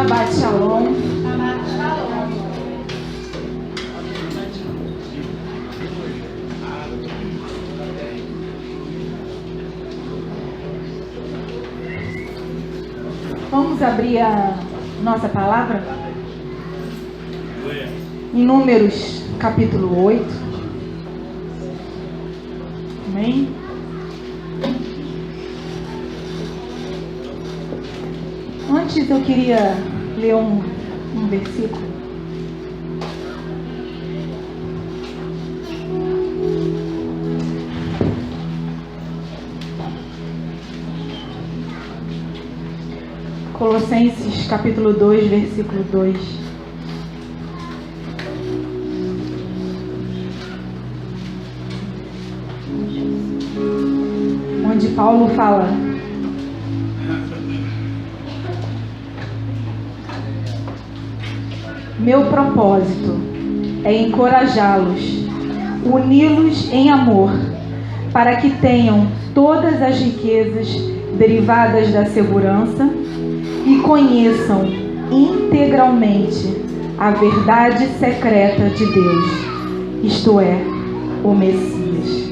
Shabbat Shalom. Vamos abrir a nossa palavra em Números, capítulo 8. Amém? Antes eu queria ler um versículo. Colossenses capítulo 2, versículo 2. Onde Paulo fala: meu propósito é encorajá-los, uni-los em amor, para que tenham todas as riquezas derivadas da segurança e conheçam integralmente a verdade secreta de Deus, isto é, o Messias.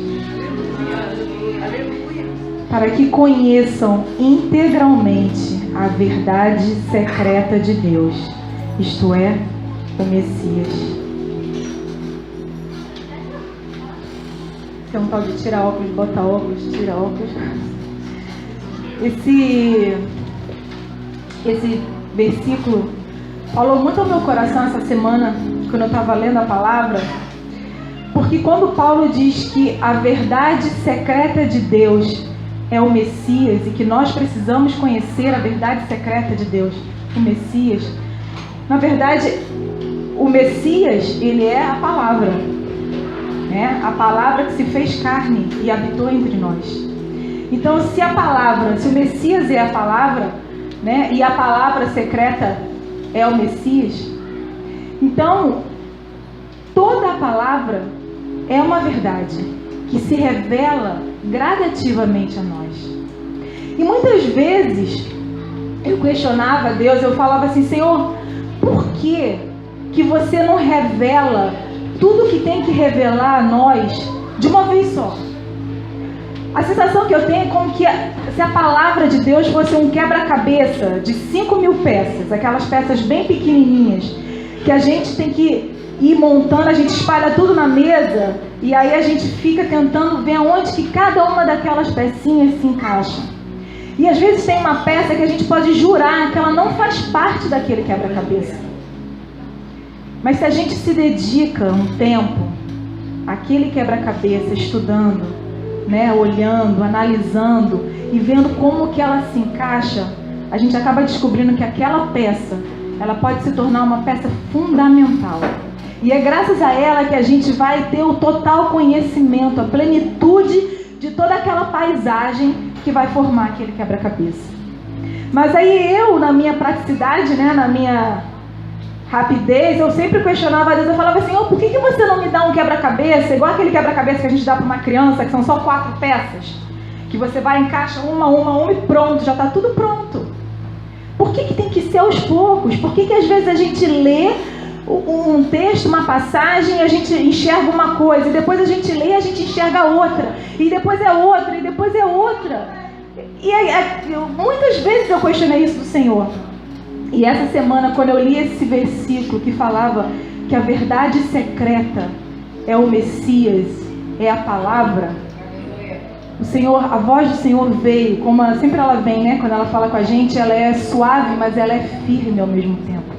Para que conheçam integralmente a verdade secreta de Deus, isto é, o Messias. Tem um tal de tirar óculos, bota óculos, tira óculos. Esse versículo falou muito ao meu coração essa semana, quando eu estava lendo a palavra, porque quando Paulo diz que a verdade secreta de Deus é o Messias e que nós precisamos conhecer a verdade secreta de Deus, o Messias, na verdade, o Messias, ele é a palavra, né? A palavra que se fez carne e habitou entre nós. Então, se o Messias é a palavra, né? E a palavra secreta é o Messias, então toda a palavra é uma verdade que se revela gradativamente a nós. E muitas vezes eu questionava a Deus, eu falava assim: Senhor, por que você não revela tudo que tem que revelar a nós de uma vez só? A sensação que eu tenho é como que se a palavra de Deus fosse um quebra-cabeça de 5.000 peças, aquelas peças bem pequenininhas, que a gente tem que ir montando, a gente espalha tudo na mesa, e aí a gente fica tentando ver onde que cada uma daquelas pecinhas se encaixa. E às vezes tem uma peça que a gente pode jurar que ela não faz parte daquele quebra-cabeça. Mas se a gente se dedica um tempo àquele quebra-cabeça, estudando, né, olhando, analisando e vendo como que ela se encaixa, a gente acaba descobrindo que aquela peça, ela pode se tornar uma peça fundamental. E é graças a ela que a gente vai ter o total conhecimento, a plenitude de toda aquela paisagem que vai formar aquele quebra-cabeça. Mas aí eu, na minha praticidade, né, na minha rapidez, eu sempre questionava a Deus, eu falava assim: por que você não me dá um quebra-cabeça, igual aquele quebra-cabeça que a gente dá para uma criança, que são só 4 peças, que você vai, encaixa uma e pronto, já está tudo pronto. Por que tem que ser aos poucos? Por que às vezes a gente lê um texto, uma passagem, e a gente enxerga uma coisa, e depois a gente lê e a gente enxerga outra, e depois é outra, e depois é outra? E muitas vezes eu questionei isso do Senhor. E essa semana, quando eu li esse versículo que falava que a verdade secreta é o Messias, é a palavra, o Senhor, a voz do Senhor veio, como sempre ela vem, né? Quando ela fala com a gente, ela é suave, mas ela é firme ao mesmo tempo.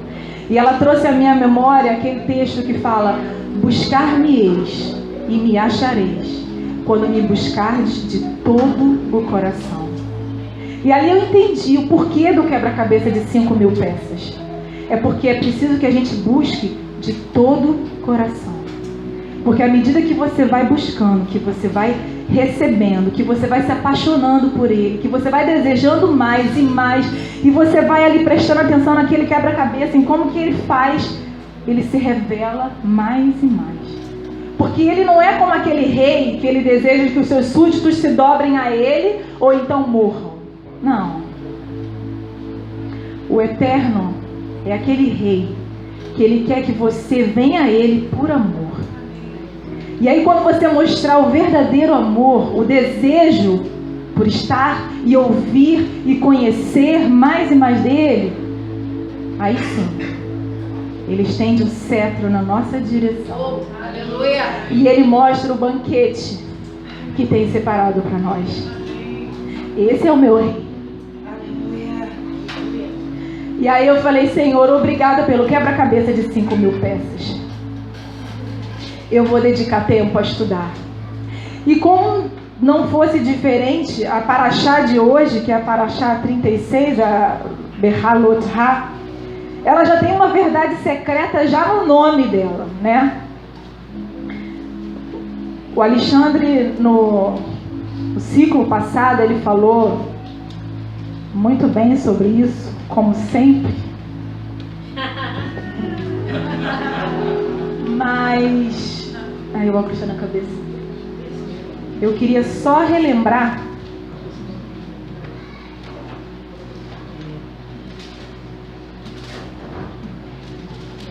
E ela trouxe à minha memória aquele texto que fala: buscar-me-eis e me achareis, quando me buscardes de todo o coração. E ali eu entendi o porquê do quebra-cabeça de 5.000 peças. É porque é preciso que a gente busque de todo o coração. Porque à medida que você vai buscando, que você vai recebendo, que você vai se apaixonando por ele, que você vai desejando mais e mais, e você vai ali prestando atenção naquele quebra-cabeça, em como que ele faz, ele se revela mais e mais. Porque ele não é como aquele rei que ele deseja que os seus súditos se dobrem a ele ou então morram. Não. O Eterno, É aquele rei que ele quer que você venha a ele por amor. E aí quando você mostrar o verdadeiro amor, o desejo por estar e ouvir e conhecer mais e mais dele, aí sim, ele estende o cetro na nossa direção. Aleluia. E ele mostra o banquete que tem separado para nós. Esse é o meu rei. E aí eu falei, Senhor, obrigada pelo quebra-cabeça de 5.000 peças. Eu vou dedicar tempo a estudar. E como não fosse diferente, a Paraxá de hoje, que é a Paraxá 36, a Behalot Ha, ela já tem uma verdade secreta já no nome dela, né? O Alexandre, no ciclo passado, ele falou muito bem sobre isso, como sempre. Mas... Aí o óculos na cabeça. Eu queria só relembrar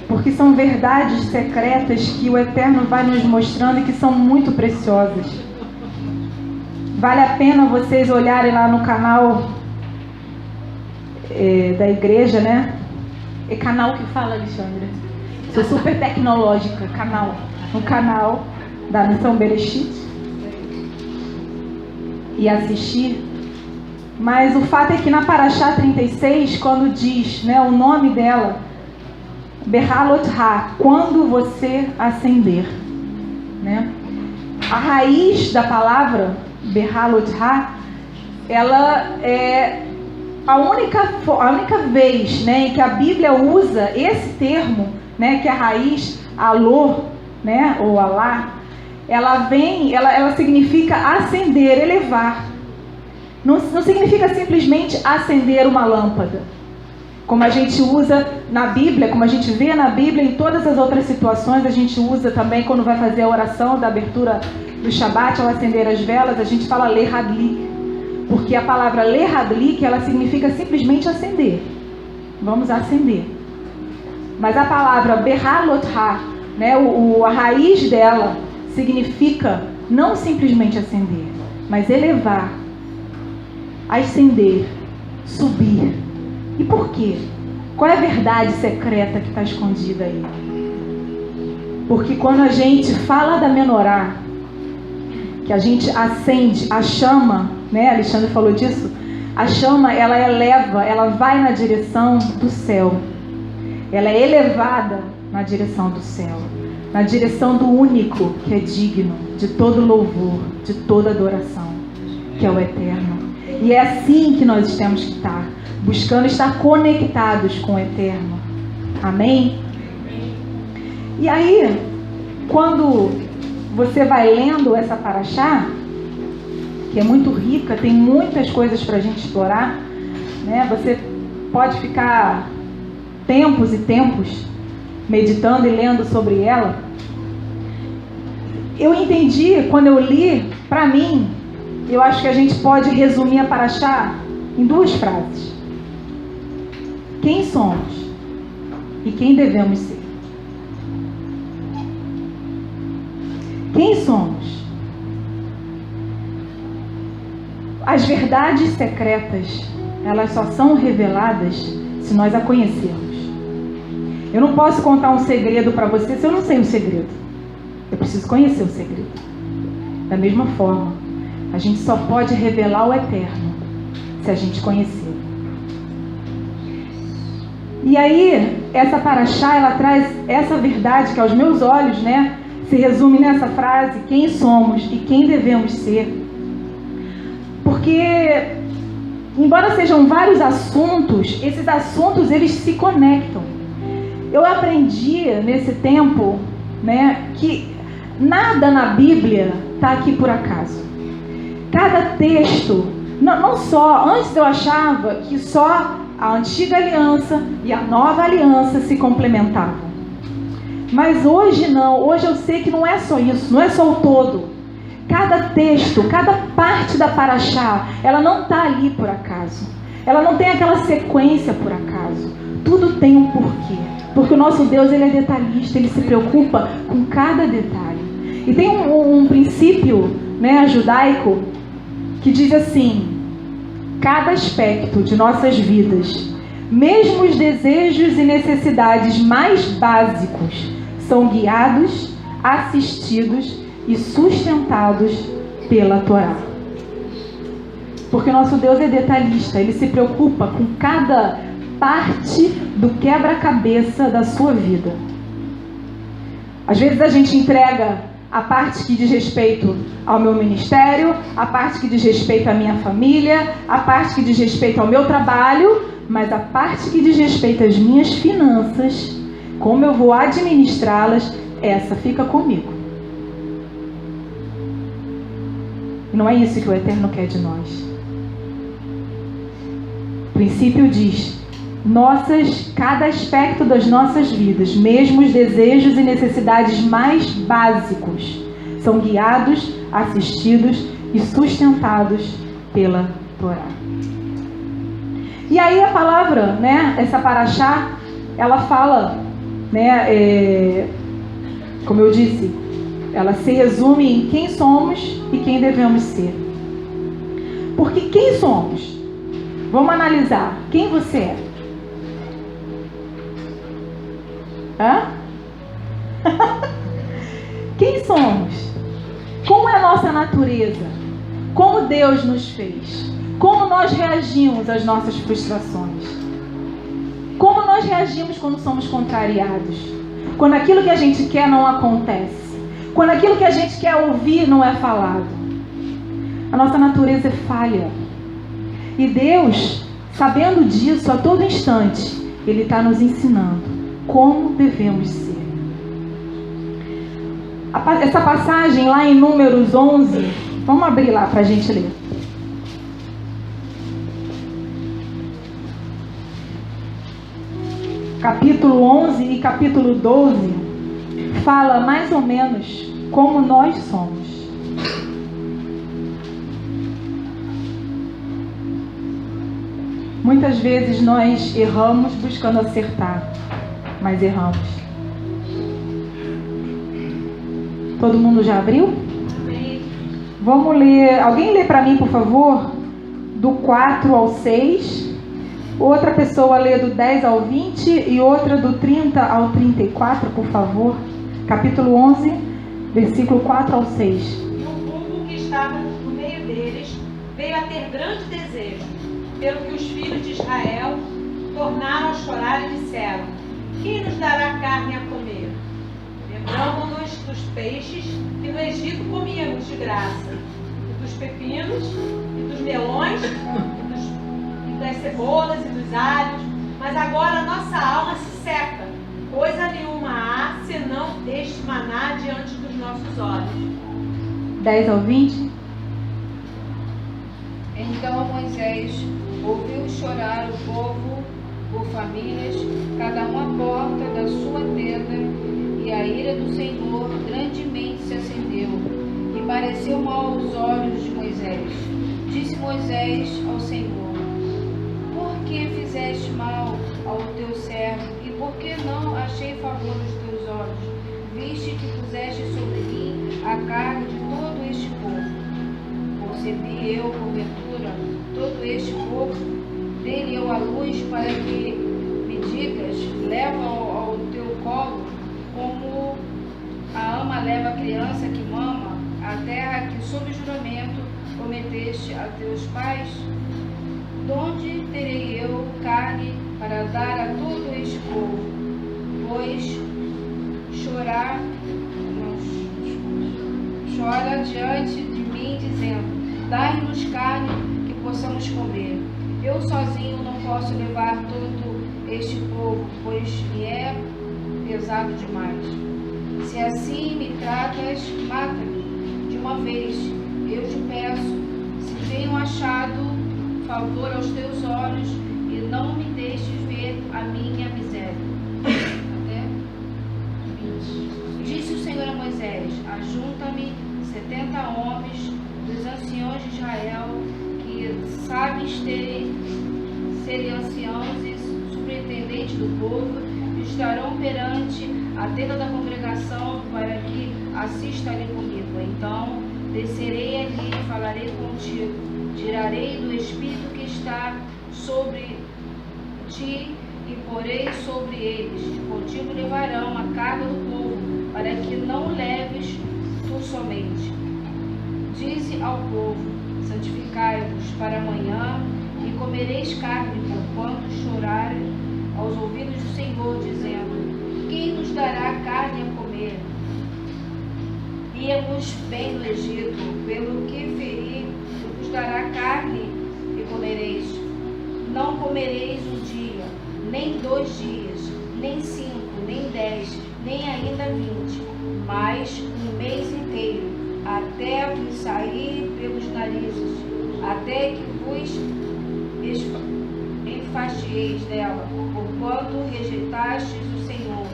porque são verdades secretas que o Eterno vai nos mostrando e que são muito preciosas. Vale a pena vocês olharem lá no canal da igreja, né? É canal que fala, Alexandre? Sou super tecnológica, canal. No canal da Missão Bereshit. E assistir. Mas o fato é que na Paraxá 36, quando diz, né, o nome dela, Behalot Ha, quando você acender, né? A raiz da palavra Behalot Ha, ela é a única vez, né, em que a Bíblia usa esse termo, né, que é a raiz alô, né, ou alá, ela significa acender, elevar. Não significa simplesmente acender uma lâmpada, como a gente usa na Bíblia, como a gente vê na Bíblia, em todas as outras situações, a gente usa também quando vai fazer a oração da abertura do Shabat, ao acender as velas, a gente fala lehadlik, porque a palavra lehadlik, ela significa simplesmente acender. Vamos acender. Mas a palavra Behalot Ha, né, a raiz dela significa não simplesmente acender, mas elevar, ascender, subir. E por quê? Qual é a verdade secreta que está escondida aí? Porque quando a gente fala da menorá, que a gente acende a chama, né? Alexandre falou disso. A chama, ela eleva, ela vai na direção do céu. Ela é elevada na direção do céu, na direção do único que é digno de todo louvor, de toda adoração, que é o Eterno. E é assim que nós temos que estar, buscando estar conectados com o Eterno. Amém? E aí, quando você vai lendo essa paraxá, que é muito rica, tem muitas coisas para a gente explorar, né? Você pode ficar tempos e tempos meditando e lendo sobre ela. Eu entendi, quando eu li, para mim, eu acho que a gente pode resumir a paraxá em 2 frases. Quem somos e quem devemos ser? Quem somos? As verdades secretas, elas só são reveladas se nós a conhecermos. Eu não posso contar um segredo para você se eu não sei o segredo. Eu preciso conhecer o segredo. Da mesma forma, a gente só pode revelar o Eterno se a gente conhecer. E aí, essa paraxá, ela traz essa verdade que aos meus olhos, né, se resume nessa frase: quem somos e quem devemos ser. Porque, embora sejam vários assuntos, esses assuntos, eles se conectam. Eu aprendi nesse tempo, né, que nada na Bíblia está aqui por acaso. Cada texto, não só, antes eu achava que só a antiga aliança e a nova aliança se complementavam. Mas hoje não, hoje eu sei que não é só isso, não é só o todo. Cada texto, cada parte da paraxá, ela não está ali por acaso. Ela não tem aquela sequência por acaso. Tudo tem um porquê. Porque o nosso Deus, ele é detalhista, ele se preocupa com cada detalhe. E tem um princípio, né, judaico que diz assim: cada aspecto de nossas vidas, mesmo os desejos e necessidades mais básicos, são guiados, assistidos e sustentados pela Torá. Porque o nosso Deus é detalhista, ele se preocupa com cada parte do quebra-cabeça da sua vida. Às vezes a gente entrega a parte que diz respeito ao meu ministério, a parte que diz respeito à minha família, a parte que diz respeito ao meu trabalho, mas a parte que diz respeito às minhas finanças, como eu vou administrá-las, essa fica comigo. E não é isso que o Eterno quer de nós. O princípio diz: cada aspecto das nossas vidas, mesmo os desejos e necessidades mais básicos, são guiados, assistidos e sustentados pela Torá. E aí a palavra, né, essa paraxá, ela fala, né, como eu disse, ela se resume em quem somos e quem devemos ser. Porque quem somos? Vamos analisar. Quem você é? Hã? Quem somos? Como é a nossa natureza? Como Deus nos fez? Como nós reagimos às nossas frustrações? Como nós reagimos quando somos contrariados? Quando aquilo que a gente quer não acontece? Quando aquilo que a gente quer ouvir não é falado? A nossa natureza é falha. E Deus, sabendo disso a todo instante, Ele está nos ensinando como devemos ser. Essa passagem lá em Números 11, vamos abrir lá para a gente ler. Capítulo 11 e capítulo 12 fala mais ou menos como nós somos. Muitas vezes nós erramos buscando acertar, mas erramos. Todo mundo já abriu? Vamos ler. Alguém lê para mim, por favor, do 4 ao 6. Outra pessoa lê do 10 ao 20 e outra do 30 ao 34, por favor. Capítulo 11, versículo 4 ao 6. E o povo que estava no meio deles veio a ter grande desejo, pelo que os filhos de Israel tornaram a chorar e disseram: quem nos dará carne a comer? Lembramos-nos dos peixes que no Egito comíamos de graça, e dos pepinos, e dos melões, e das cebolas e dos alhos, mas agora nossa alma se seca, coisa nenhuma há, senão este maná diante dos nossos olhos. 10 ao 20. Então Moisés ouviu chorar o povo por famílias, cada um à porta da sua tenda, e a ira do Senhor grandemente se acendeu, e pareceu mal aos olhos de Moisés. Disse Moisés ao Senhor: por que fizeste mal ao teu servo, e por que não achei favor nos teus olhos, viste que puseste sobre mim a carga de todo este povo? Concebi eu, porventura, todo este povo, dei-lhe eu a luz para que me digas: leva ao teu colo, como a ama leva a criança que mama, a terra que sob juramento prometeste a teus pais? Donde terei eu carne para dar a todo este povo? Pois chora diante de mim, dizendo: dai-nos carne que possamos comer. Eu sozinho não posso levar todo este povo, pois me é pesado demais. Se assim me tratas, mata-me de uma vez, eu te peço, se tenho achado favor aos teus olhos, e não me deixes ver a minha miséria. Até 20. Disse o Senhor a Moisés: ajunta-me 70 homens dos anciãos de Israel, que sabes serem anciãos, e sobre superintendente do povo, estarão perante a tenda da congregação para que assista ali comigo. Então descerei ali e falarei contigo, tirarei do Espírito que está sobre ti e porei sobre eles. Contigo levarão a carga do povo, para que não leves tu somente. Dize ao povo: santificai-vos para amanhã, e comereis carne, porquanto chorarem aos ouvidos do Senhor, dizendo: quem nos dará carne a comer? Íamos bem no Egito, pelo que feri, vos dará carne e comereis. Não comereis um dia, nem 2 dias, nem 5, nem 10, nem ainda 20, mas um mês inteiro, até vos sair pelos narizes, até que vos enfastieis dela, porquanto rejeitastes o Senhor,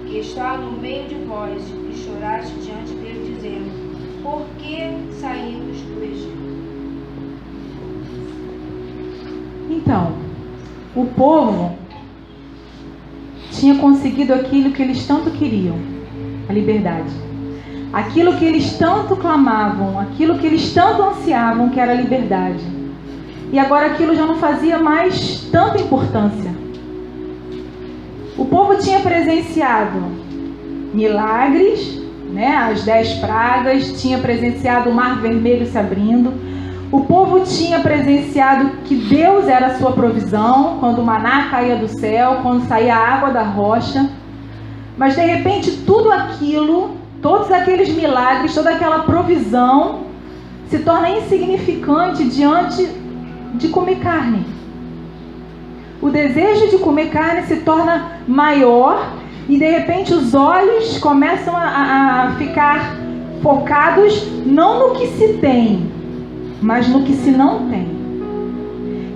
que está no meio de vós, e choraste diante dele, dizendo: por que saímos do Egito? Então, o povo tinha conseguido aquilo que eles tanto queriam, a liberdade. Aquilo que eles tanto clamavam, aquilo que eles tanto ansiavam, que era a liberdade. E agora aquilo já não fazia mais tanta importância. O povo tinha presenciado milagres, né? As 10 pragas, tinha presenciado o Mar Vermelho se abrindo. O povo tinha presenciado que Deus era a sua provisão, quando o maná caía do céu, quando saía a água da rocha. Mas de repente tudo aquilo, todos aqueles milagres, toda aquela provisão se torna insignificante diante de comer carne. O desejo de comer carne se torna maior e de repente os olhos começam a ficar focados não no que se tem, mas no que se não tem.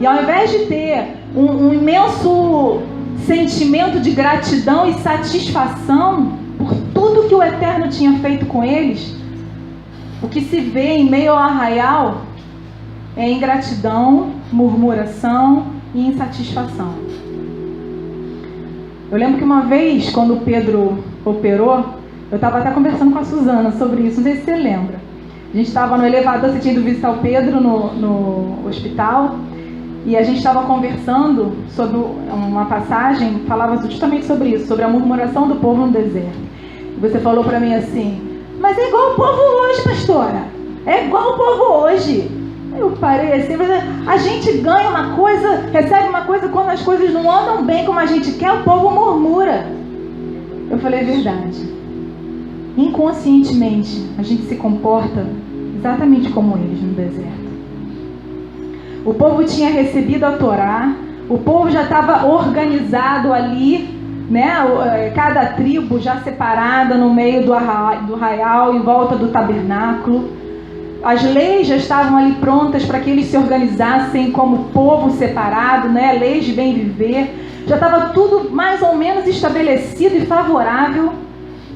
E ao invés de ter um imenso sentimento de gratidão e satisfação por tudo que o Eterno tinha feito com eles, o que se vê em meio ao arraial é ingratidão, murmuração e insatisfação. Eu lembro que uma vez, quando o Pedro operou, eu estava até conversando com a Suzana sobre isso, não sei se você lembra. A gente estava no elevador, você tinha ido visitar o Pedro no hospital, e a gente estava conversando sobre uma passagem, falava justamente sobre isso, sobre a murmuração do povo no deserto. E você falou para mim assim: mas é igual o povo hoje, pastora, é igual o povo hoje. Eu parei assim, a gente ganha uma coisa, recebe uma coisa, quando as coisas não andam bem como a gente quer, o povo murmura. Eu falei: é verdade. Inconscientemente, a gente se comporta exatamente como eles no deserto. O povo tinha recebido a Torá, o povo já estava organizado ali, né? Cada tribo já separada no meio do arraial, em volta do tabernáculo. As leis já estavam ali prontas para que eles se organizassem como povo separado, né? Leis de bem viver. Já estava tudo mais ou menos estabelecido e favorável.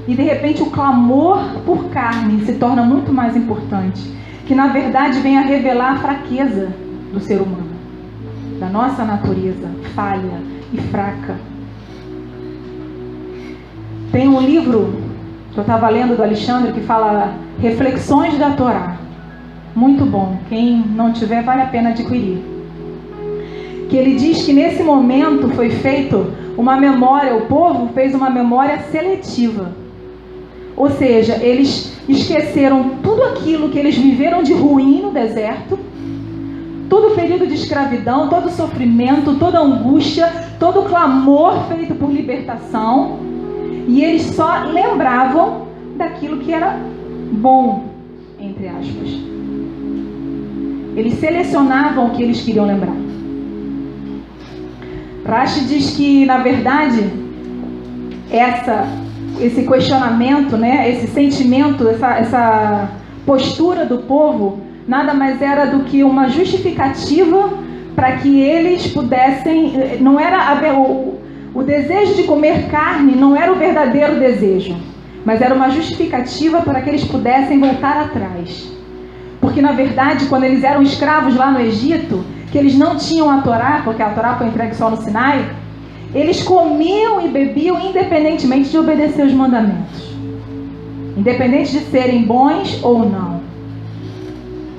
E de repente o clamor por carne se torna muito mais importante, que na verdade vem a revelar a fraqueza do ser humano, da nossa natureza falha e fraca. Tem um livro que eu estava lendo do Alexandre que fala Reflexões da Torá. Muito bom, quem não tiver vale a pena adquirir. Que ele diz que nesse momento foi feito uma memória, o povo fez uma memória seletiva. Ou seja, eles esqueceram tudo aquilo que eles viveram de ruim no deserto, todo o período de escravidão, todo o sofrimento, toda a angústia, todo o clamor feito por libertação, e eles só lembravam daquilo que era bom, entre aspas. Eles selecionavam o que eles queriam lembrar. Rashi diz que, na verdade, esse questionamento, né, esse sentimento, essa postura do povo, nada mais era do que uma justificativa para que eles pudessem, não era o desejo de comer carne não era o verdadeiro desejo, mas era uma justificativa para que eles pudessem voltar atrás. Porque na verdade, quando eles eram escravos lá no Egito, que eles não tinham a Torá, porque a Torá foi entregue só no Sinai, Eles comiam e bebiam independentemente de obedecer os mandamentos. Independente de serem bons ou não.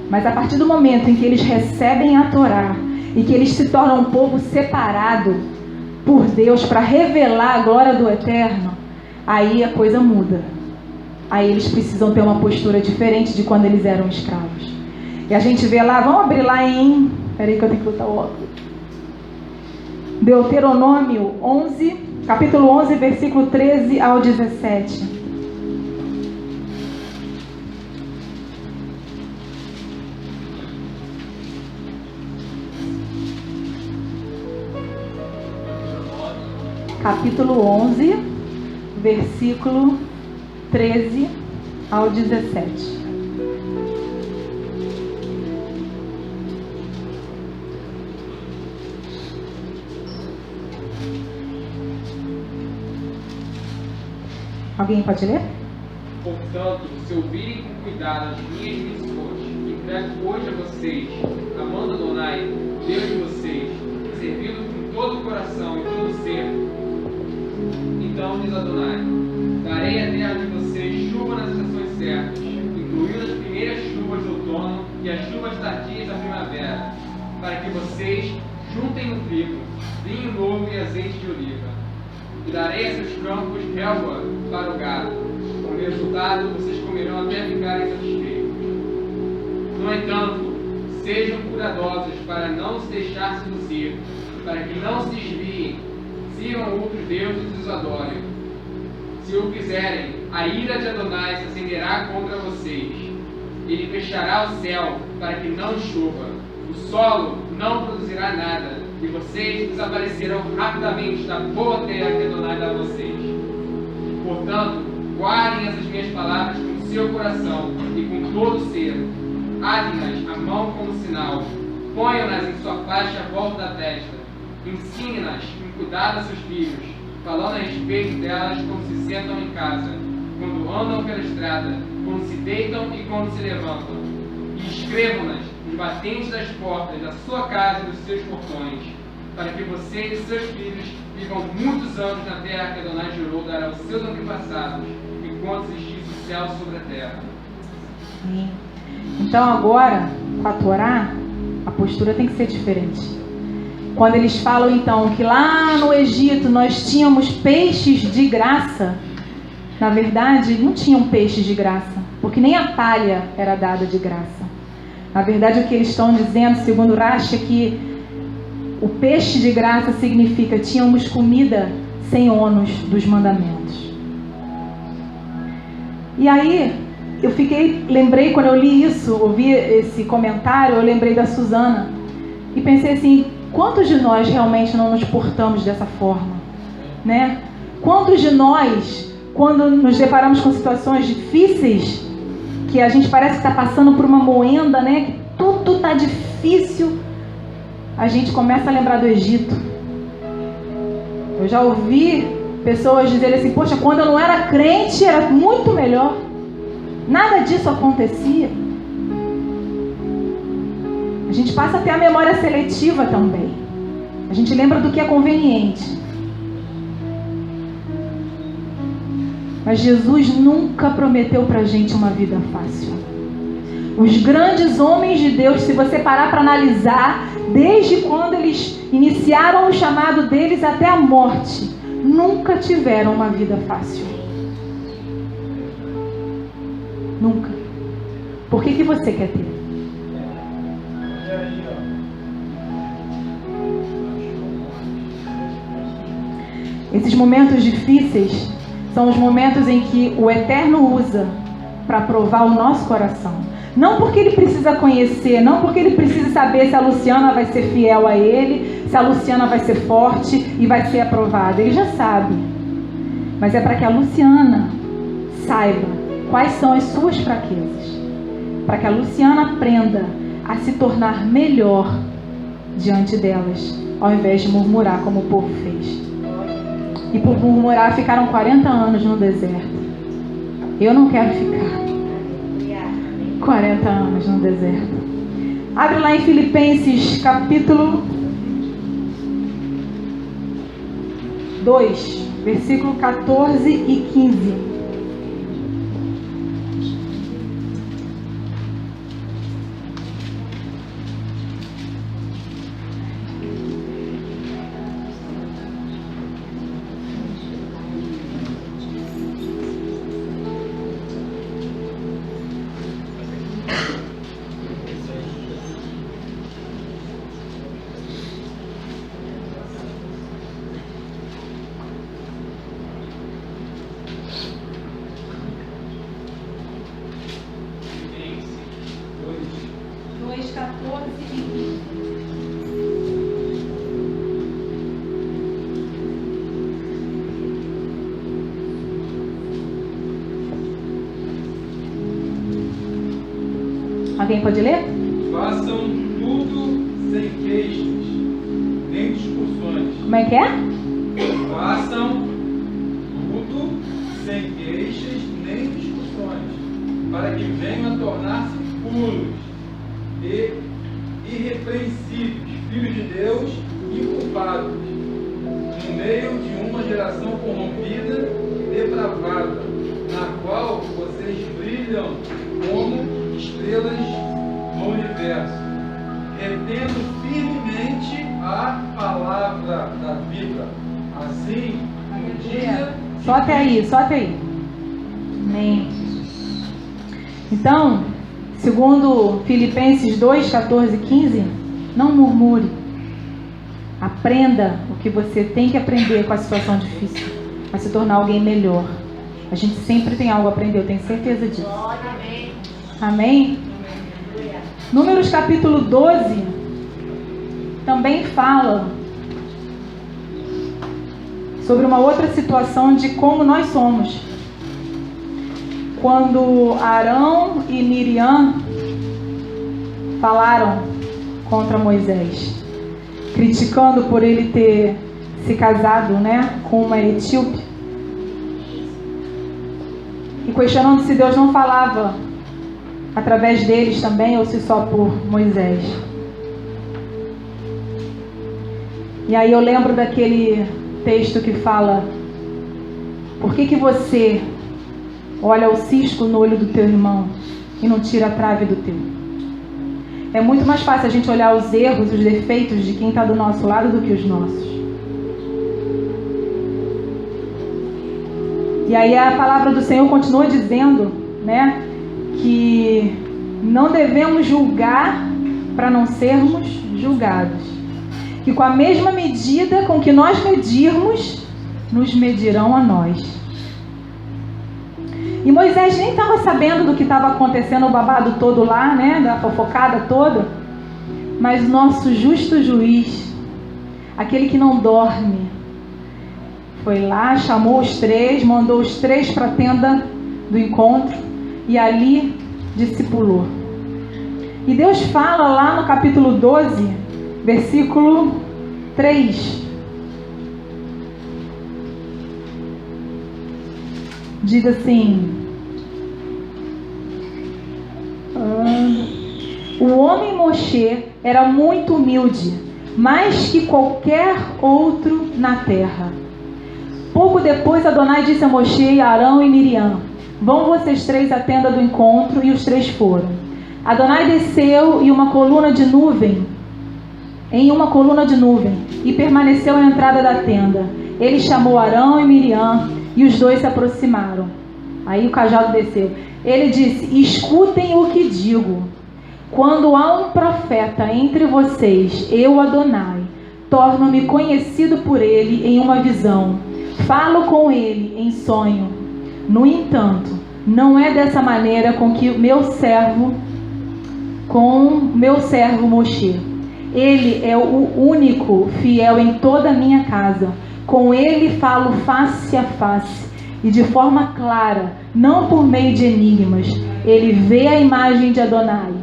Mas a partir do momento em que eles recebem a Torá e que eles se tornam um povo separado por Deus para revelar a glória do Eterno, aí a coisa muda. Aí eles precisam ter uma postura diferente de quando eles eram escravos. E a gente vê lá, vamos abrir lá em... Peraí que eu tenho que botar o óculos. Deuteronômio 11, capítulo 11, versículo 13 ao 17. Capítulo 11, versículo 13 ao 17. Alguém pode ler? Portanto, se ouvirem com cuidado as minhas lições, que trago hoje a vocês, amando Adonai, Deus de vocês, servindo com todo o coração e todo o ser, então diz Adonai, darei à terra de vocês chuva nas estações certas, incluindo as primeiras chuvas do outono e as chuvas tardias da primavera, para que vocês juntem o trigo, vinho novo e azeite de oliva. E darei a seus campos relva para o gado. Com resultado, vocês comerão até ficarem satisfeitos. No entanto, sejam cuidadosos para não se deixar seduzir, para que não se desviem, sigam outros deuses e os adorem. Se o fizerem, a ira de Adonai se acenderá contra vocês. Ele fechará o céu para que não chova. O solo não produzirá nada. E vocês desaparecerão rapidamente da boa terra que Adonai dá a vocês. Portanto, guardem essas minhas palavras com seu coração e com todo o ser. Atem-nas à mão como sinal. Ponham-nas em sua faixa à volta da testa. Ensinem-nas com cuidado a seus filhos, falando a respeito delas como se sentam em casa, quando andam pela estrada, quando se deitam e quando se levantam. E escrevam-nas nos batentes das portas da sua casa e dos seus portões, para que vocês e seus filhos vivam muitos anos na terra que Adonai jurou dar aos seus antepassados, enquanto existisse o céu sobre a terra. Então agora, com a Torá, a postura tem que ser diferente. Quando eles falam então que lá no Egito nós tínhamos peixes de graça, na verdade não tinham peixes de graça, porque nem a palha era dada de graça. Na verdade o que eles estão dizendo, segundo Rashi, é que o peixe de graça significa tínhamos comida sem ônus dos mandamentos. E aí lembrei quando eu li isso, ouvi esse comentário, eu lembrei da Suzana e pensei assim, quantos de nós realmente não nos portamos dessa forma, né? Quantos de nós, quando nos deparamos com situações difíceis, que a gente parece que está passando por uma moenda, né? Que tudo está difícil, a gente começa a lembrar do Egito. Eu já ouvi pessoas dizerem assim, poxa, quando eu não era crente era muito melhor. Nada disso acontecia. A gente passa a ter a memória seletiva também. A gente lembra do que é conveniente. Mas Jesus nunca prometeu pra gente uma vida fácil. Os grandes homens de Deus, se você parar para analisar, desde quando eles iniciaram o chamado deles até a morte, nunca tiveram uma vida fácil. Nunca. Por que você quer ter? Esses momentos difíceis são os momentos em que o Eterno usa para provar o nosso coração. Não porque ele precisa conhecer, não porque ele precisa saber se a Luciana vai ser fiel a ele, se a Luciana vai ser forte e vai ser aprovada. Ele já sabe. Mas é para que a Luciana saiba quais são as suas fraquezas. Para que a Luciana aprenda a se tornar melhor diante delas, ao invés de murmurar como o povo fez. E por murmurar ficaram 40 anos no deserto. Eu não quero ficar 40 anos no deserto. Abre lá em Filipenses capítulo 2, versículo 14 e 15. Alguém pode ler? Façam tudo sem queixas, nem discussões. Como é que é? Façam tudo sem queixas, nem discussões, para que venham a tornar-se puros e irrepreensíveis, filhos de Deus, inculpados, no meio de uma geração corrompida e depravada, na qual vocês brilham como estrelas no universo, retendo firmemente a palavra da vida. Assim, no dia... Só até aí, só até aí. Amém. Então, segundo Filipenses 2, 14 e 15, não murmure. Aprenda o que você tem que aprender com a situação difícil, para se tornar alguém melhor. A gente sempre tem algo a aprender, eu tenho certeza disso. Amém? Números capítulo 12 também fala sobre uma outra situação de como nós somos. Quando Arão e Miriam falaram contra Moisés, criticando por ele ter se casado, com uma etíope, e questionando se Deus não falava através deles também, ou se só por Moisés. E aí eu lembro daquele texto que fala: por que você olha o cisco no olho do teu irmão e não tira a trave do teu? É muito mais fácil a gente olhar os erros, os defeitos de quem está do nosso lado do que os nossos. E aí a palavra do Senhor continua dizendo, que não devemos julgar para não sermos julgados. Que com a mesma medida com que nós medirmos, nos medirão a nós. E Moisés nem estava sabendo do que estava acontecendo, o babado todo lá, da fofocada toda. Mas nosso justo juiz, aquele que não dorme, foi lá, chamou os três, mandou os três para a tenda do encontro e ali discipulou. E Deus fala lá no capítulo 12, versículo 3. Diz assim: o homem Moshe era muito humilde, mais que qualquer outro na terra. Pouco depois Adonai disse a Moshe, Arão e Miriam: vão vocês três à tenda do encontro. E os três foram. Adonai desceu em uma coluna de nuvem e permaneceu à entrada da tenda. Ele chamou Arão e Miriam e os dois se aproximaram. Aí o cajado desceu. Ele disse: escutem o que digo. Quando há um profeta entre vocês, eu, Adonai, torno-me conhecido por ele em uma visão. Falo com ele em sonho. No entanto, não é dessa maneira com meu servo Moshe. Ele é o único fiel em toda a minha casa. Com ele falo face a face e de forma clara, não por meio de enigmas. Ele vê a imagem de Adonai.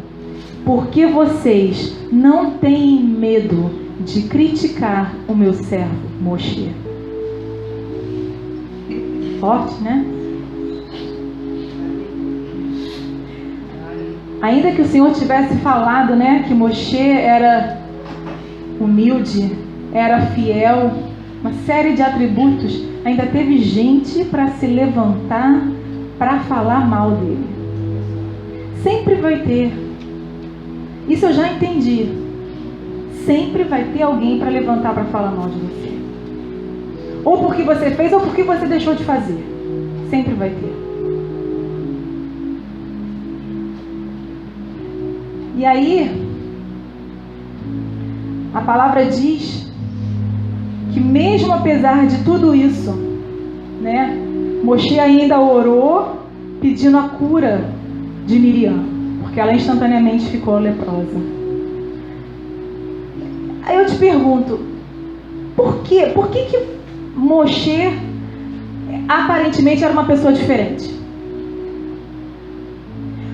Porque vocês não têm medo de criticar o meu servo Moshe? Forte, né? Ainda que o Senhor tivesse falado, que Moshe era humilde, era fiel, uma série de atributos, ainda teve gente para se levantar para falar mal dele. Sempre vai ter. Isso eu já entendi. Sempre vai ter alguém para levantar para falar mal de você. Ou porque você fez, ou porque você deixou de fazer. Sempre vai ter. E aí, a palavra diz que mesmo apesar de tudo isso, né, Moshe ainda orou pedindo a cura de Miriam, porque ela instantaneamente ficou leprosa. Aí eu te pergunto, por quê? Por que Moshe aparentemente era uma pessoa diferente?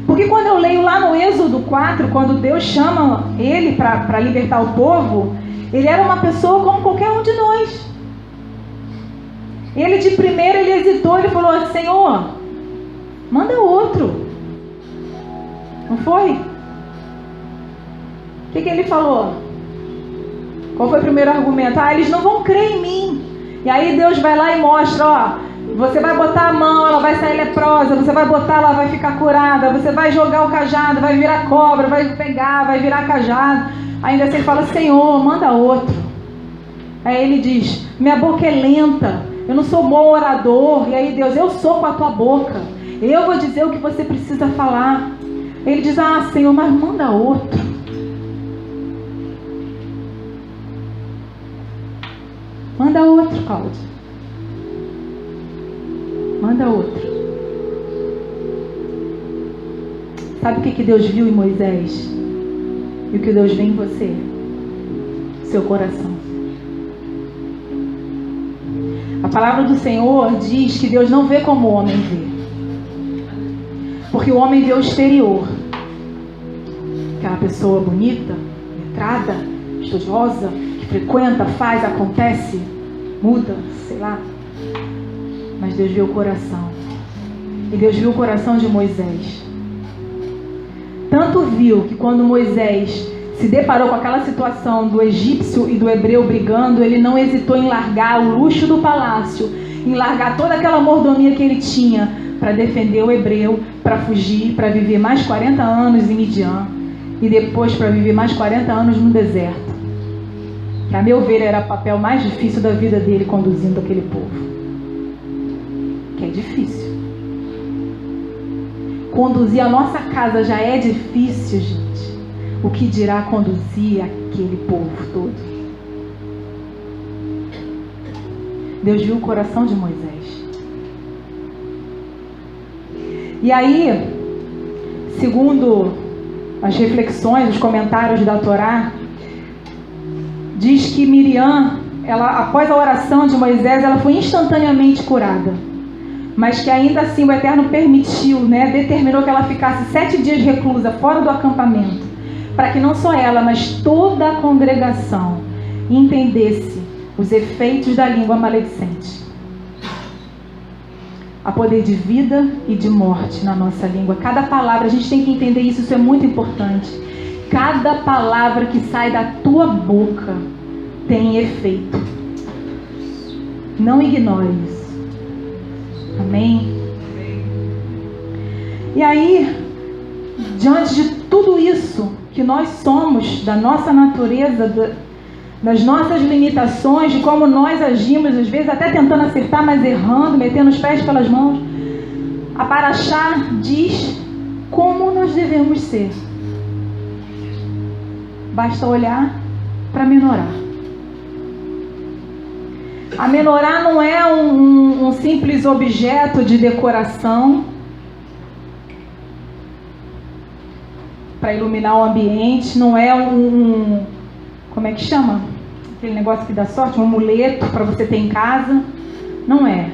Porque quando eu leio lá no Êxodo 4, quando Deus chama ele para libertar o povo, ele era uma pessoa como qualquer um de nós. Ele de primeira, ele hesitou, ele falou, Senhor, manda outro. Não foi? O que ele falou? Qual foi o primeiro argumento? Eles não vão crer em mim. E aí Deus vai lá e mostra, você vai botar a mão, ela vai sair leprosa, você vai botar, ela vai ficar curada, você vai jogar o cajado, vai virar cobra, vai pegar, vai virar cajado. Ainda assim ele fala, Senhor, manda outro. Aí ele diz, minha boca é lenta, eu não sou bom orador. E aí Deus, eu sou com a tua boca, eu vou dizer o que você precisa falar. Ele diz, Senhor, mas manda outro. Manda outro, Cláudio. Manda outro. Sabe o que Deus viu em Moisés? E o que Deus vê em você? Seu coração. A palavra do Senhor diz que Deus não vê como o homem vê. Porque o homem vê o exterior. Aquela pessoa bonita, letrada, estudiosa, que frequenta, faz, acontece, muda, sei lá. Mas Deus viu o coração. E Deus viu o coração de Moisés. Tanto viu que quando Moisés se deparou com aquela situação do egípcio e do hebreu brigando, ele não hesitou em largar o luxo do palácio, em largar toda aquela mordomia que ele tinha para defender o hebreu, para fugir, para viver mais 40 anos em Midian e depois para viver mais 40 anos no deserto. Que a meu ver era o papel mais difícil da vida dele conduzindo aquele povo. Que é difícil. Conduzir a nossa casa já é difícil, gente. O que dirá conduzir aquele povo todo? Deus viu o coração de Moisés. E aí, segundo as reflexões, os comentários da Torá, diz que Miriam, após a oração de Moisés, ela foi instantaneamente curada. Mas que ainda assim o Eterno permitiu, determinou que ela ficasse 7 dias reclusa, fora do acampamento, para que não só ela, mas toda a congregação entendesse os efeitos da língua maledicente. Há poder de vida e de morte na nossa língua. Cada palavra, a gente tem que entender isso, isso é muito importante. Cada palavra que sai da tua boca tem efeito. Não ignore isso. Amém? E aí, diante de tudo isso que nós somos, da nossa natureza, das nossas limitações, de como nós agimos, às vezes até tentando acertar, mas errando, metendo os pés pelas mãos, a Paraxá diz como nós devemos ser. Basta olhar para Menorá. A Menorá não é um simples objeto de decoração para iluminar o ambiente, não é como é que chama? Aquele negócio que dá sorte, um amuleto para você ter em casa. Não é.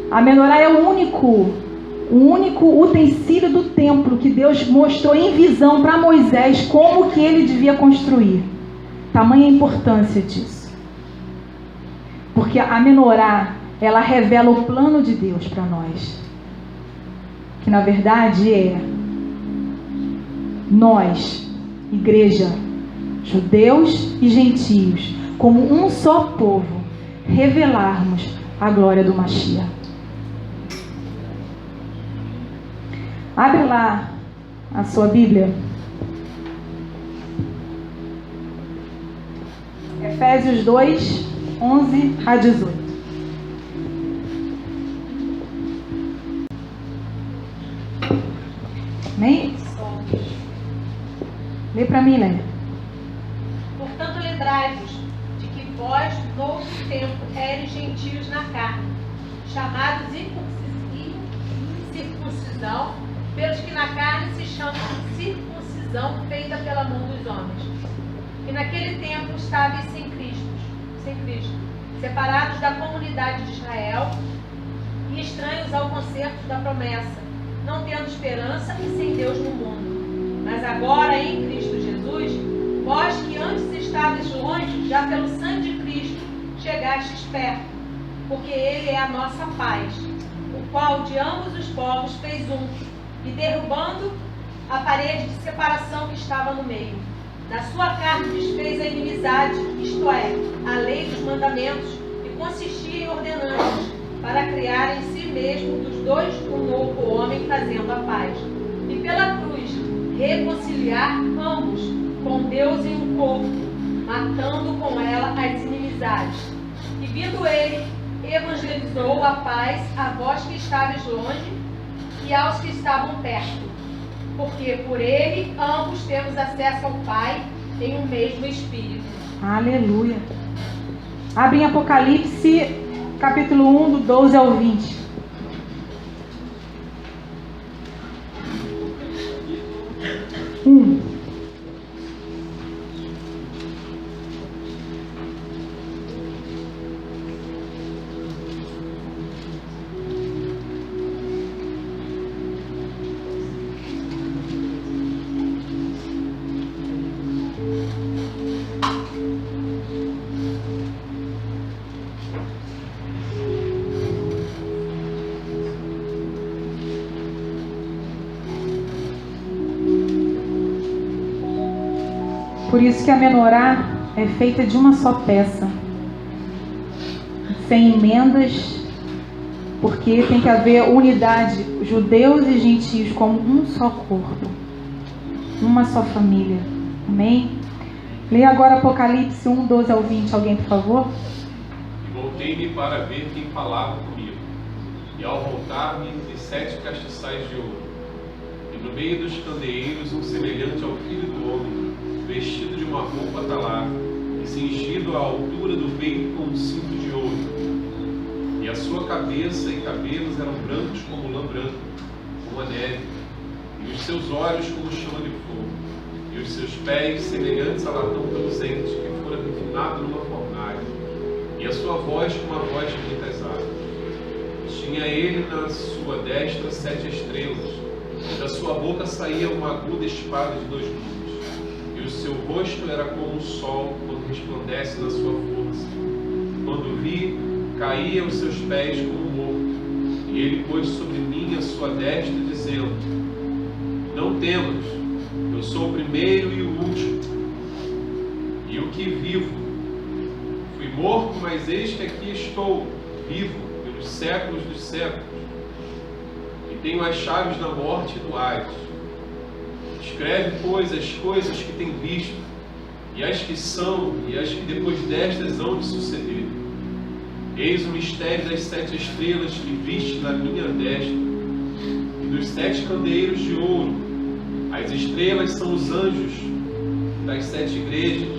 A Menorá é o único utensílio do templo que Deus mostrou em visão para Moisés como que ele devia construir. Tamanha a importância disso. Porque a Menorá, ela revela o plano de Deus para nós. Que na verdade é nós, igreja, judeus e gentios, como um só povo, revelarmos a glória do Mashiach. Abre lá a sua Bíblia. Efésios 2, 11 a 18. Amém? Lê para mim, Lélia. Portanto, lembrai-vos de que vós, no outro tempo, eres gentios na carne, chamados incircuncisão, pelos que na carne se chamam circuncisão feita pela mão dos homens. E naquele tempo estáveis sem Cristo, separados da comunidade de Israel e estranhos ao concerto da promessa, não tendo esperança e sem Deus no mundo. Mas agora, em Cristo Jesus, vós que antes estáveis longe, já pelo sangue de Cristo chegastes perto, porque Ele é a nossa paz, o qual de ambos os povos fez um, e derrubando a parede de separação que estava no meio, na sua carne desfez a inimizade, isto é, a lei dos mandamentos, e consistia em ordenanças, para criar em si mesmo dos dois um novo homem, fazendo a paz, e pela cruz reconciliar ambos com Deus em um corpo, matando com ela as inimizades. E vindo ele, evangelizou a paz a vós que estáveis longe e aos que estavam perto, porque por ele ambos temos acesso ao Pai em um mesmo Espírito. Aleluia. Abre em Apocalipse, capítulo 1, do 12 ao 20. Por isso que a menorá é feita de uma só peça, sem emendas, porque tem que haver unidade, judeus e gentios como um só corpo, uma só família. Amém? Leia agora Apocalipse 1, 12 ao 20, alguém, por favor. Voltei-me para ver quem falava comigo, e ao voltar-me vi 7 castiçais de ouro, e no meio dos candeeiros um semelhante ao Filho do Homem, vestido de uma roupa talar, e cingido à altura do peito com um cinto de ouro. E a sua cabeça e cabelos eram brancos como lã branca, como a neve, e os seus olhos como chama de fogo, e os seus pés semelhantes a latão reluzente, que fora refinado numa fornalha, e a sua voz como a voz de muitas águas. Tinha ele na sua destra 7 estrelas, e da sua boca saía uma aguda espada de 2 gumes. E o seu rosto era como o sol quando resplandece na sua força. Quando vi, caí aos seus pés como morto. E ele pôs sobre mim a sua destra, dizendo: Não temas, eu sou o primeiro e o último, e o que vivo. Fui morto, mas eis que aqui estou, vivo pelos séculos dos séculos. E tenho as chaves da morte e do Hades. Escreve, pois, as coisas que tem visto, e as que são, e as que depois destas hão de suceder. Eis o mistério das 7 estrelas que viste na minha destra, e dos 7 candeeiros de ouro. As estrelas são os anjos das 7 igrejas,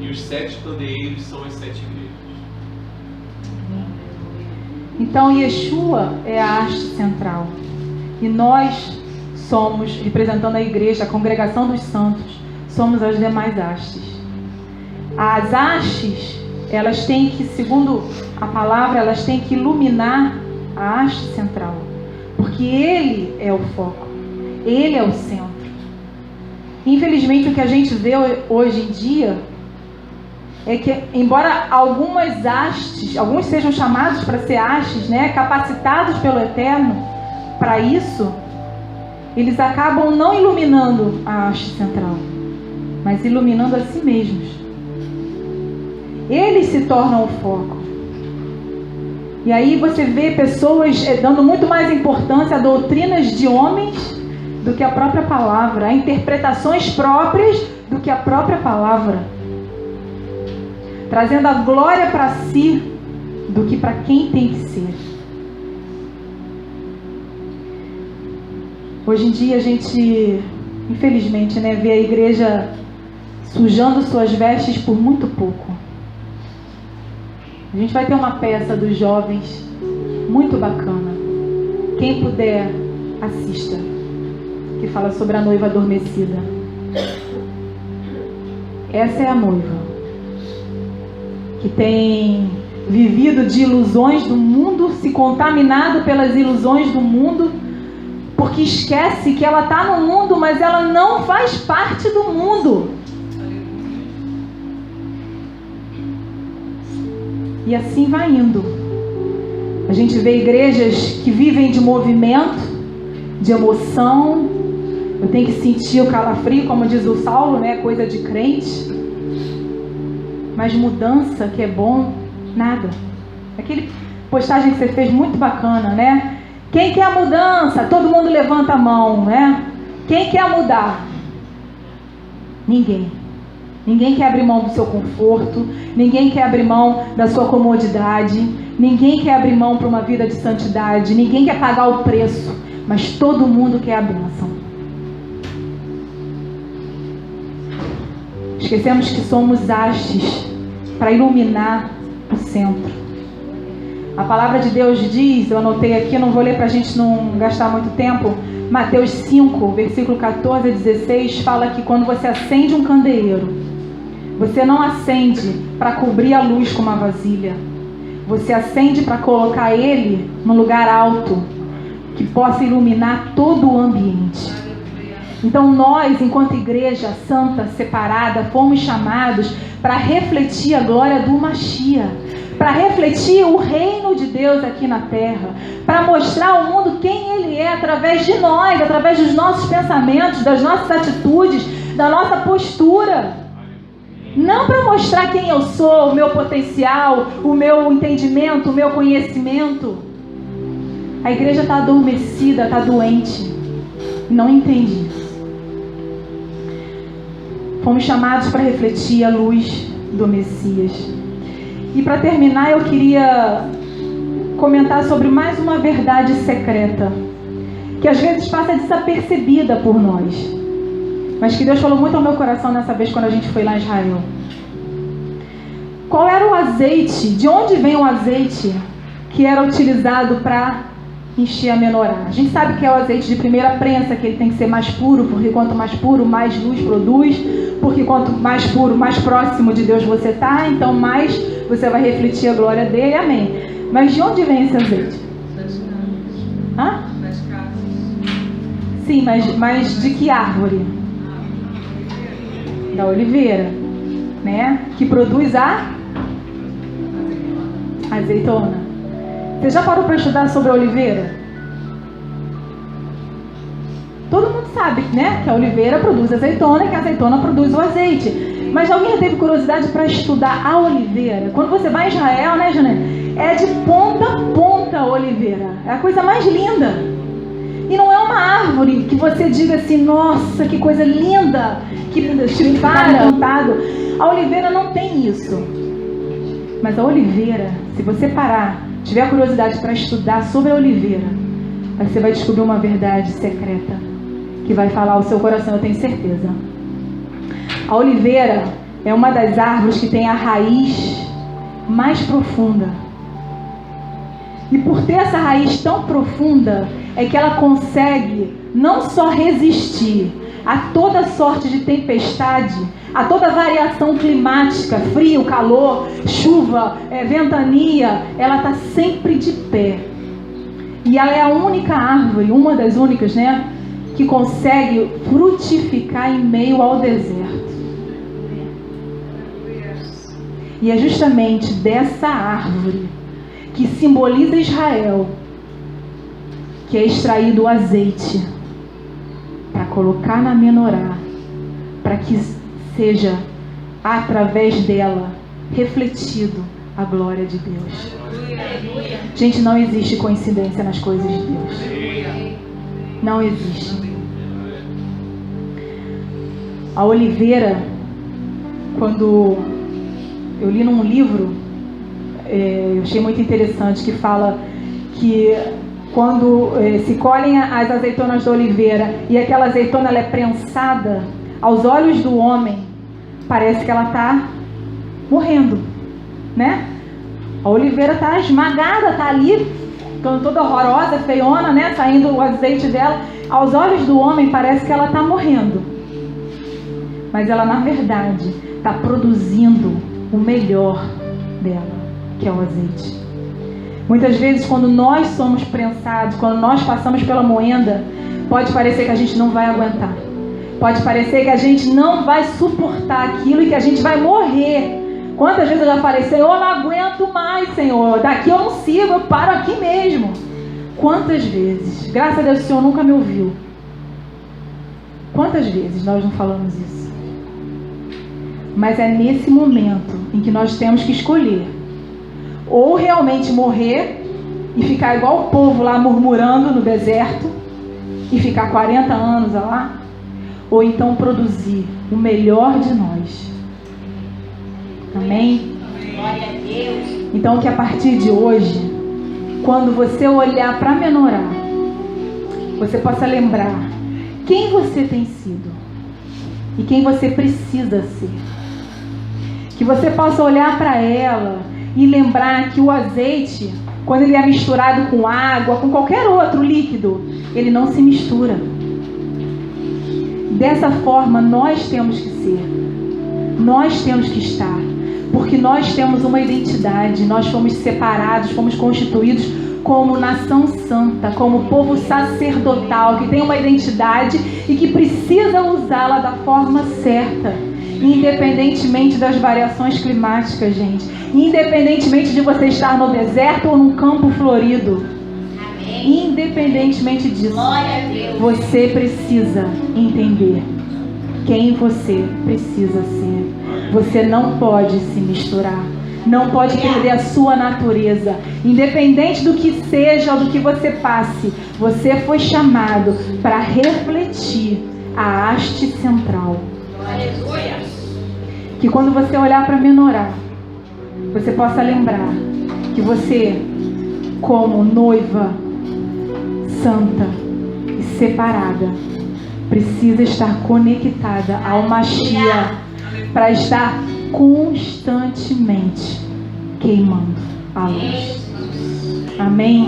e os 7 candeeiros são as 7 igrejas. Então, Yeshua é a haste central, e nós somos, representando a igreja, a congregação dos santos, somos as demais hastes. As hastes, elas têm que, segundo a palavra, elas têm que iluminar a haste central, porque ele é o foco, ele é o centro. Infelizmente, o que a gente vê hoje em dia é que, embora algumas hastes, alguns sejam chamados para ser hastes, né, capacitados pelo Eterno para isso, eles acabam não iluminando a haste central, mas iluminando a si mesmos. Eles se tornam o foco. E aí você vê pessoas dando muito mais importância a doutrinas de homens do que a própria palavra, a interpretações próprias do que a própria palavra, trazendo a glória para si do que para quem tem que ser. Hoje em dia a gente, infelizmente, vê a igreja sujando suas vestes por muito pouco. A gente vai ter uma peça dos jovens muito bacana. Quem puder, assista. Que fala sobre a noiva adormecida. Essa é a noiva que tem vivido de ilusões do mundo, se contaminado pelas ilusões do mundo, porque esquece que ela está no mundo, mas ela não faz parte do mundo. E assim vai indo. A gente vê igrejas que vivem de movimento, de emoção. Eu tenho que sentir o calafrio, como diz o Saulo, coisa de crente. Mas mudança, que é bom, nada. Aquele postagem que você fez muito bacana, Quem quer a mudança? Todo mundo levanta a mão, Quem quer mudar? Ninguém. Ninguém quer abrir mão do seu conforto, ninguém quer abrir mão da sua comodidade, ninguém quer abrir mão para uma vida de santidade, ninguém quer pagar o preço, mas todo mundo quer a bênção. Esquecemos que somos hastes para iluminar o centro. A palavra de Deus diz, eu anotei aqui, não vou ler para a gente não gastar muito tempo, Mateus 5, versículo 14 a 16, fala que quando você acende um candeeiro, você não acende para cobrir a luz com uma vasilha. Você acende para colocar ele num lugar alto, que possa iluminar todo o ambiente. Então nós, enquanto igreja santa, separada, fomos chamados para refletir a glória do Mashiach, para refletir o reino de Deus aqui na terra, para mostrar ao mundo quem Ele é através de nós, através dos nossos pensamentos, das nossas atitudes, da nossa postura. Não para mostrar quem eu sou, o meu potencial, o meu entendimento, o meu conhecimento. A igreja está adormecida, está doente, não entende isso. Fomos chamados para refletir a luz do Messias. E para terminar, eu queria comentar sobre mais uma verdade secreta, que às vezes passa desapercebida por nós, mas que Deus falou muito ao meu coração nessa vez quando a gente foi lá em Israel. Qual era o azeite, de onde vem o azeite que era utilizado para encher a menorá? A gente sabe que é o azeite de primeira prensa, que ele tem que ser mais puro, porque quanto mais puro, mais luz produz, porque quanto mais puro, mais próximo de Deus você está, então mais você vai refletir a glória dele, amém. Mas de onde vem esse azeite? Hã? Sim, mas de que árvore? Da oliveira, que produz a azeitona. Você já parou para estudar sobre a oliveira? Todo mundo sabe, que a oliveira produz azeitona e que a azeitona produz o azeite. Mas alguém teve curiosidade para estudar a oliveira? Quando você vai em Israel, Janete? É de ponta a ponta a oliveira. É a coisa mais linda. E não é uma árvore que você diga assim, nossa, que coisa linda, que para, plantado. A oliveira não tem isso. Mas a oliveira, se você parar, tiver curiosidade para estudar sobre a oliveira, você vai descobrir uma verdade secreta que vai falar ao seu coração, eu tenho certeza. A oliveira é uma das árvores que tem a raiz mais profunda. E por ter essa raiz tão profunda, é que ela consegue não só resistir a toda sorte de tempestade, a toda variação climática, frio, calor, chuva, ventania, ela está sempre de pé. E ela é a única árvore, uma das únicas, que consegue frutificar em meio ao deserto. E é justamente dessa árvore que simboliza Israel que é extraído o azeite para colocar na menorá, para que seja através dela refletido a glória de Deus. Gente, não existe coincidência nas coisas de Deus. Não existe. A oliveira, quando eu li num livro, eu achei muito interessante, que fala que quando se colhem as azeitonas da oliveira e aquela azeitona ela é prensada, aos olhos do homem parece que ela está morrendo, né? A oliveira está esmagada, está ali, ficando toda horrorosa, feiona, né? Saindo o azeite dela. Aos olhos do homem parece que ela está morrendo, mas ela na verdade está produzindo o melhor dela, que é o azeite. Muitas vezes, quando nós somos prensados, quando nós passamos pela moenda, pode parecer que a gente não vai aguentar. Pode parecer que a gente não vai suportar aquilo e que a gente vai morrer. Quantas vezes eu já falei, Senhor, eu não aguento mais, Senhor. Daqui eu não sigo, eu paro aqui mesmo. Quantas vezes? Graças a Deus o Senhor nunca me ouviu. Quantas vezes nós não falamos isso? Mas é nesse momento em que nós temos que escolher. Ou realmente morrer e ficar igual o povo lá murmurando no deserto e ficar 40 anos lá, ou então produzir o melhor de nós. Amém? Glória a Deus. Então que a partir de hoje, quando você olhar para a menorá, você possa lembrar quem você tem sido e quem você precisa ser. Que você possa olhar para ela e lembrar que o azeite, quando ele é misturado com água, com qualquer outro líquido, ele não se mistura. Dessa forma nós temos que ser, nós temos que estar, porque nós temos uma identidade, nós fomos separados, fomos constituídos como nação santa, como povo sacerdotal, que tem uma identidade e que precisa usá-la da forma certa, independentemente das variações climáticas, gente, independentemente de você estar no deserto ou num campo florido. Independentemente disso, você precisa entender quem você precisa ser. Você não pode se misturar, não pode perder a sua natureza. Independente do que seja ou do que você passe, você foi chamado para refletir a haste central. Que quando você olhar para a menorá, você possa lembrar que você, como noiva santa e separada, precisa estar conectada ao Mashiach para estar constantemente queimando a luz. Amém?